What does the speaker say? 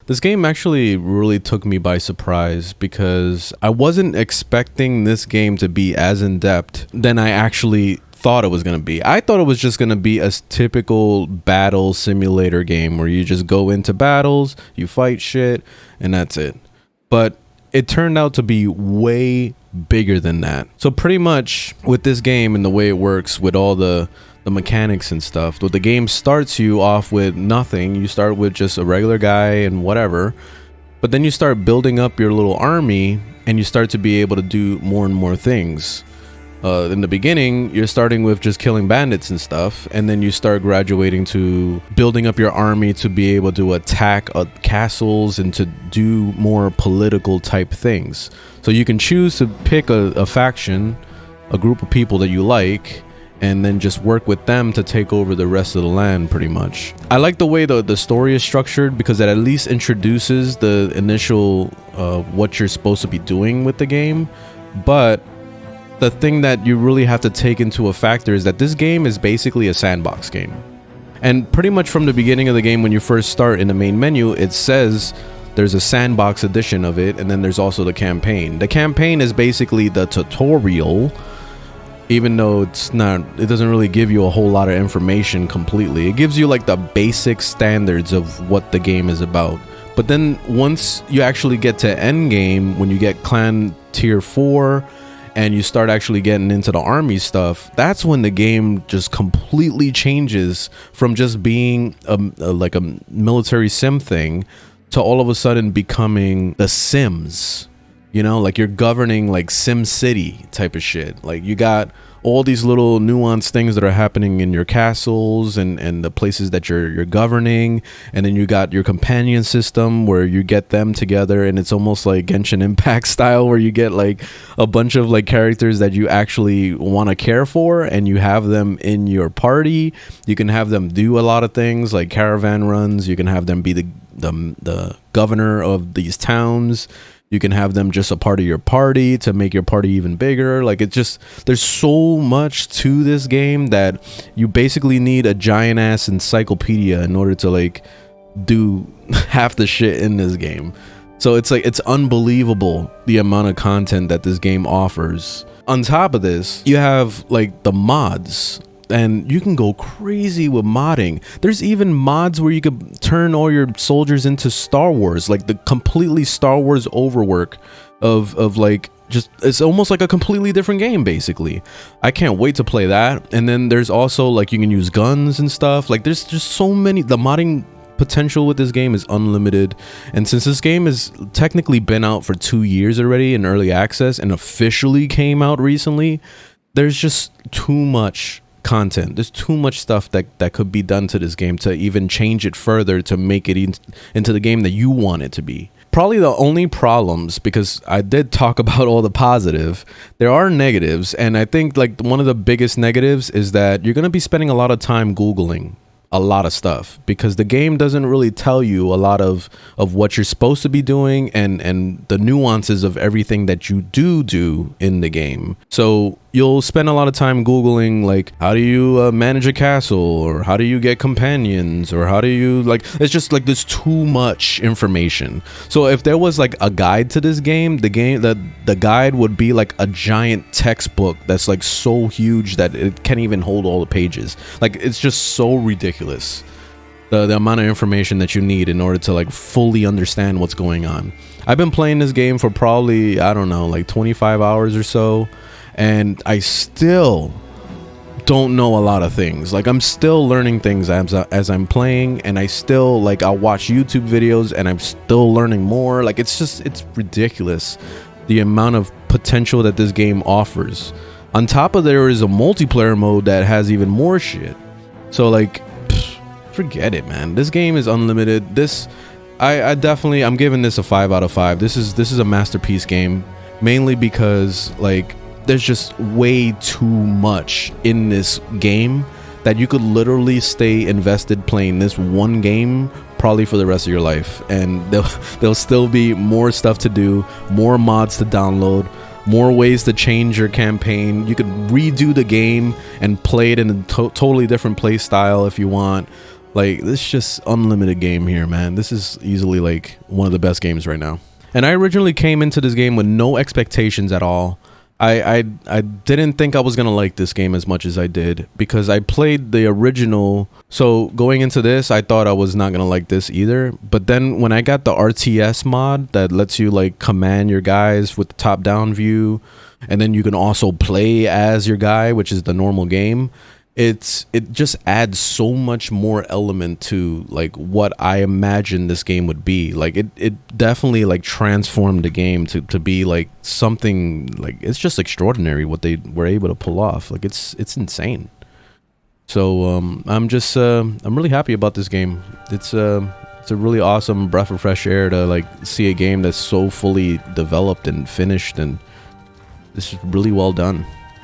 This game actually really took me by surprise because I wasn't expecting this game to be as in-depth than I actually thought it was going to be. I thought it was just going to be a typical battle simulator game where you just go into battles, you fight shit, and that's it. But it turned out to be way bigger than that. So pretty much with this game and the way it works with all the mechanics and stuff, the game starts you off with nothing. You start with just a regular guy and whatever, but then you start building up your little army and you start to be able to do more and more things. In the beginning, you're starting with just killing bandits and stuff, and then you start graduating to building up your army to be able to attack castles and to do more political type things. So you can choose to pick a faction, a group of people that you like, and then just work with them to take over the rest of the land pretty much. I like the way the story is structured because it at least introduces the initial what you're supposed to be doing with the game. But the thing that you really have to take into a factor is that this game is basically a sandbox game. And pretty much from the beginning of the game, when you first start in the main menu, it says there's a sandbox edition of it, and then there's also the campaign. The campaign is basically the tutorial, even though it doesn't really give you a whole lot of information completely. It gives you like the basic standards of what the game is about. But then once you actually get to end game, when you get clan tier 4 and you start actually getting into the army stuff, that's when the game just completely changes from just being like a military sim thing to all of a sudden becoming the Sims. You know, like you're governing like Sim City type of shit. Like you got all these little nuanced things that are happening in your castles and the places that you're governing, and then you got your companion system where you get them together, and it's almost like Genshin Impact style where you get like a bunch of like characters that you actually want to care for, and you have them in your party. You can have them do a lot of things like caravan runs. You can have them be the governor of these towns. You can have them just a part of your party to make your party even bigger. Like it just, there's so much to this game that you basically need a giant ass encyclopedia in order to like do half the shit in this game. So it's like, it's unbelievable the amount of content that this game offers. On top of this, you have like the mods. And you can go crazy with modding. There's even mods where you could turn all your soldiers into Star Wars, like the completely Star Wars overwork of like, just, it's almost like a completely different game basically. I can't wait to play that. And then there's also like, you can use guns and stuff. Like there's just so many, the modding potential with this game is unlimited. And since this game has technically been out for 2 years already in early access and officially came out recently, there's just too much content. There's too much stuff that could be done to this game to even change it further to make it into the game that you want it to be. Probably the only problems, because I did talk about all the positive, there are negatives, and I think like one of the biggest negatives is that you're going to be spending a lot of time Googling a lot of stuff because the game doesn't really tell you a lot of what you're supposed to be doing and the nuances of everything that you do in the game. So you'll spend a lot of time Googling like, how do you manage a castle, or how do you get companions, or how do you like, it's just like there's too much information. So if there was like a guide to this game, the guide would be like a giant textbook that's like so huge that it can't even hold all the pages. Like it's just so ridiculous, the amount of information that you need in order to like fully understand what's going on. I've been playing this game for probably, I don't know, like 25 hours or so, and I still don't know a lot of things. Like I'm still learning things as I'm playing, and I still like, I'll watch YouTube videos and I'm still learning more. Like it's ridiculous the amount of potential that this game offers. On top of there is a multiplayer mode that has even more shit. So like, forget it, man. This game is unlimited. I'm giving this a 5 out of 5. This is a masterpiece game, mainly because like there's just way too much in this game that you could literally stay invested playing this one game probably for the rest of your life, and there'll still be more stuff to do, more mods to download, more ways to change your campaign. You could redo the game and play it in a totally different play style if you want. Like, this is just unlimited game here, man. This is easily like one of the best games right now. And I originally came into this game with no expectations at all. I didn't think I was gonna like this game as much as I did, because I played the original. So going into this, I thought I was not gonna like this either. But then when I got the RTS mod that lets you like command your guys with the top-down view, and then you can also play as your guy, which is the normal game, it just adds so much more element to like what I imagined this game would be. Like it definitely like transformed the game to be like something like, it's just extraordinary what they were able to pull off. Like it's insane. So I'm really happy about this game. It's a really awesome breath of fresh air to like see a game that's so fully developed and finished, and this is really well done.